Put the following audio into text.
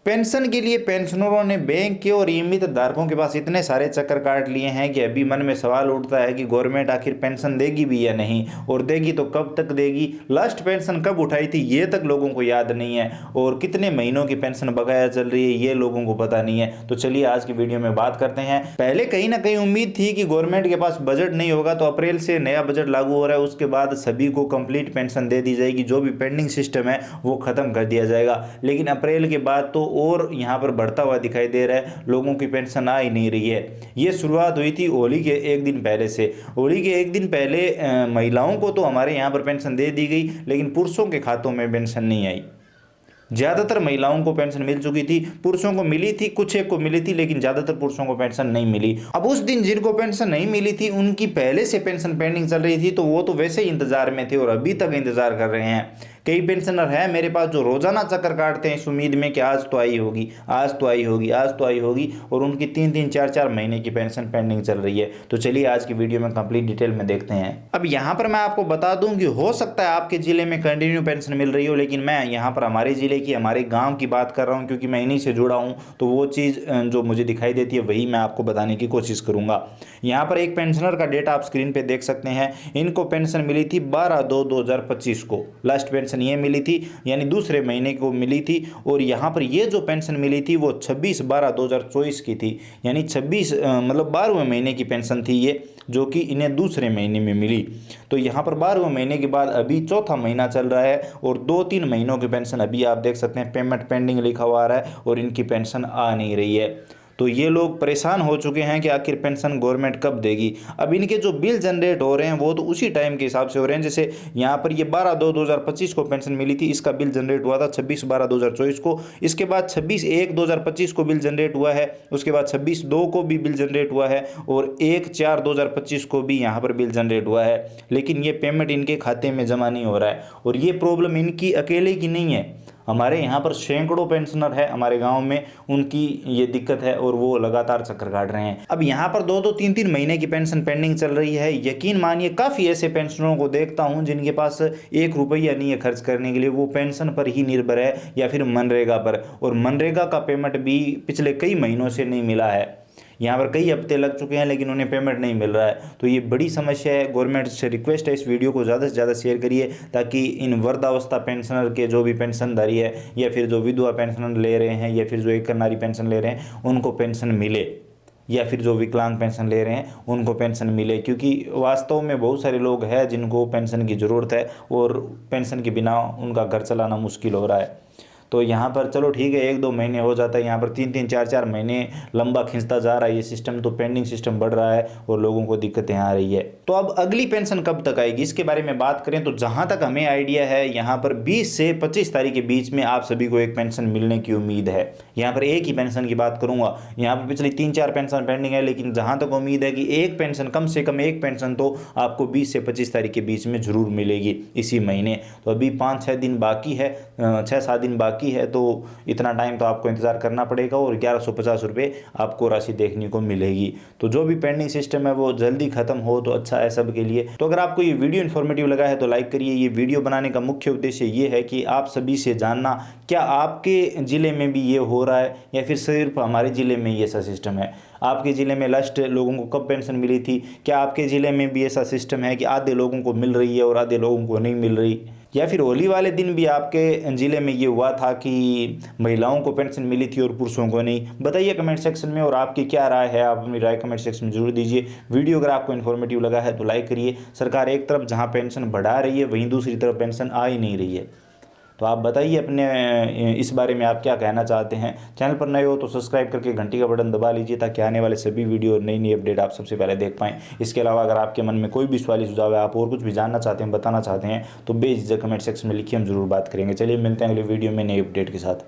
Pension के लिए पेंशनरों ने बैंक के और नियमित धारकों के पास इतने सारे चक्कर काट लिए हैं कि अभी मन में सवाल उठता है कि गवर्नमेंट आखिर पेंशन देगी भी या नहीं, और देगी तो कब तक देगी। लास्ट पेंशन कब उठाई थी ये तक लोगों को याद नहीं है, और कितने महीनों की पेंशन बकाया चल रही है ये लोगों को पता नहीं है। तो चलिए आज की वीडियो में बात करते हैं। पहले कहीं ना कहीं उम्मीद थी कि गवर्नमेंट के पास बजट नहीं होगा, तो अप्रैल से नया बजट लागू हो रहा है, उसके बाद सभी को कंप्लीट पेंशन दे दी जाएगी, जो भी पेंडिंग सिस्टम है वो खत्म कर दिया जाएगा। लेकिन अप्रैल के बाद तो और यहाँ पर बढ़ता हुआ दिखाई दे रहा है, लोगों की पेंशन आ ही नहीं रही है। ये शुरुआत हुई थी होली के एक दिन पहले से। होली के एक दिन पहले महिलाओं को तो हमारे यहाँ पर पेंशन दे दी गई, लेकिन पुरुषों के खातों में पेंशन नहीं आई। ज़्यादातर महिलाओं को पेंशन मिल चुकी थी, पुरुषों को मिली थी, कुछ एक को मिली थी, लेकिन ज़्यादातर पुरुषों को पेंशन नहीं मिली। अब उस दिन जिनको पेंशन नहीं मिली थी उनकी पहले से पेंशन पेंडिंग चल रही थी, तो वो तो वैसे ही इंतजार में थे और अभी तक इंतजार कर रहे हैं। कई पेंशनर हैं मेरे पास जो रोजाना चक्कर काटते हैं इस उम्मीद में कि आज तो आई होगी, आज तो आई होगी, आज तो आई होगी, और उनकी 3-3, 4-4 महीने की पेंशन पेंडिंग चल रही है। तो चलिए आज की वीडियो में कंप्लीट डिटेल में देखते हैं। अब यहाँ पर मैं आपको बता दूं कि हो सकता है आपके जिले में कंटिन्यू पेंशन मिल रही हो, लेकिन मैं यहाँ पर हमारे जिले की, हमारे गाँव की बात कर रहा हूँ, क्योंकि मैं इन्हीं से जुड़ा हूँ। तो वो चीज़ जो मुझे दिखाई देती है वही मैं आपको बताने की कोशिश करूँगा। यहाँ पर एक पेंशनर का डेटा आप स्क्रीन पर देख सकते हैं। इनको पेंशन मिली थी 12/2/2025 को, लास्ट पेंशन ये मिली थी, यानी दूसरे महीने को मिली थी। और यहाँ पर ये जो पेंशन मिली थी वो 26/12/2024 की थी, यानी 26 मतलब 12वें महीने की पेंशन थी ये, जो कि इन्हें दूसरे महीने में मिली। तो यहाँ पर 12वें महीने के बाद अभी चौथा महीना चल रहा है और 2-3 महीनों की पेंशन अभी आप देख सकते हैं पेमेंट पेंडिंग लिखा हुआ आ रहा है और इनकी पेंशन आ नहीं रही है। तो ये लोग परेशान हो चुके हैं कि आखिर पेंशन गवर्नमेंट कब देगी। अब इनके जो बिल जनरेट हो रहे हैं वो तो उसी टाइम के हिसाब से हो रहे हैं। जैसे यहाँ पर ये 12/2/2025 को पेंशन मिली थी, इसका बिल जनरेट हुआ था 26/12/2024 को। इसके बाद 26/1/2025 को बिल जनरेट हुआ है, उसके बाद 26/2 को भी बिल जनरेट हुआ है और 1/4/2025 को भी यहाँ पर बिल जनरेट हुआ है। लेकिन ये पेमेंट इनके खाते में जमा नहीं हो रहा है, और ये प्रॉब्लम इनकी अकेले की नहीं है। हमारे यहाँ पर सैकड़ों पेंशनर है हमारे गांव में, उनकी ये दिक्कत है और वो लगातार चक्कर काट रहे हैं। अब यहाँ पर 2-2, 3-3 महीने की पेंशन पेंडिंग चल रही है। यकीन मानिए काफ़ी ऐसे पेंशनरों को देखता हूँ जिनके पास 1 रुपया नहीं है खर्च करने के लिए, वो पेंशन पर ही निर्भर है या फिर मनरेगा पर, और मनरेगा का पेमेंट भी पिछले कई महीनों से नहीं मिला है। यहाँ पर कई हफ्ते लग चुके हैं लेकिन उन्हें पेमेंट नहीं मिल रहा है। तो ये बड़ी समस्या है। गवर्नमेंट से रिक्वेस्ट है इस वीडियो को ज़्यादा से ज़्यादा शेयर करिए, ताकि इन वृद्धावस्था पेंशनर के जो भी पेंशनधारी है, या फिर जो विधवा पेंशन ले रहे हैं, या फिर जो एक नारी पेंशन ले रहे हैं, उनको पेंशन मिले, या फिर जो विकलांग पेंशन ले रहे हैं उनको पेंशन मिले। क्योंकि वास्तव में बहुत सारे लोग हैं जिनको पेंशन की ज़रूरत है और पेंशन के बिना उनका घर चलाना मुश्किल हो रहा है। तो यहाँ पर चलो ठीक है 1-2 महीने हो जाता है, यहाँ पर 3-3, 4-4 महीने लंबा खिंचता जा रहा है ये सिस्टम। तो पेंडिंग सिस्टम बढ़ रहा है और लोगों को दिक्कतें आ रही है। तो अब अगली पेंशन कब तक आएगी इसके बारे में बात करें तो जहाँ तक हमें आइडिया है यहाँ पर 20 से 25 तारीख के बीच में आप सभी को एक पेंशन मिलने की उम्मीद है। यहाँ पर एक ही पेंशन की बात करूँगा, यहाँ पर पिछली 3-4 पेंशन पेंडिंग है, लेकिन जहाँ तक उम्मीद है कि एक पेंशन, कम से कम एक पेंशन तो आपको 20 से 25 तारीख के बीच में ज़रूर मिलेगी इसी महीने। तो अभी 5-6 दिन बाकी है, 6-7 दिन बाकी है, तो इतना टाइम तो आपको इंतज़ार करना पड़ेगा और 1150 रुपये आपको राशि देखने को मिलेगी। तो जो भी पेंडिंग सिस्टम है वो जल्दी खत्म हो तो अच्छा है सबके लिए। तो अगर आपको ये वीडियो इन्फॉर्मेटिव लगा है तो लाइक करिए। ये वीडियो बनाने का मुख्य उद्देश्य ये है कि आप सभी से जानना क्या आपके ज़िले में भी ये हो रहा है या फिर सिर्फ हमारे ज़िले में ही ऐसा सिस्टम है। आपके ज़िले में लास्ट लोगों को कब पेंशन मिली थी, क्या आपके ज़िले में भी ऐसा सिस्टम है कि आधे लोगों को मिल रही है और आधे लोगों को नहीं मिल रही, या फिर होली वाले दिन भी आपके ज़िले में ये हुआ था कि महिलाओं को पेंशन मिली थी और पुरुषों को नहीं। बताइए कमेंट सेक्शन में, और आपकी क्या राय है आप अपनी राय कमेंट सेक्शन में जरूर दीजिए। वीडियो अगर आपको इन्फॉर्मेटिव लगा है तो लाइक करिए। सरकार एक तरफ जहां पेंशन बढ़ा रही है वहीं दूसरी तरफ पेंशन आ ही नहीं रही है। तो आप बताइए अपने इस बारे में आप क्या कहना चाहते हैं। चैनल पर नए हो तो सब्सक्राइब करके घंटी का बटन दबा लीजिए, ताकि आने वाले सभी वीडियो और नई नई अपडेट आप सबसे पहले देख पाएँ। इसके अलावा अगर आपके मन में कोई भी सवाल सुझाव है, आप और कुछ भी जानना चाहते हैं, बताना चाहते हैं, तो बेझिझक कमेंट सेक्शन में लिखिए, हम जरूर बात करेंगे। चलिए मिलते हैं अगले वीडियो में नई अपडेट के साथ।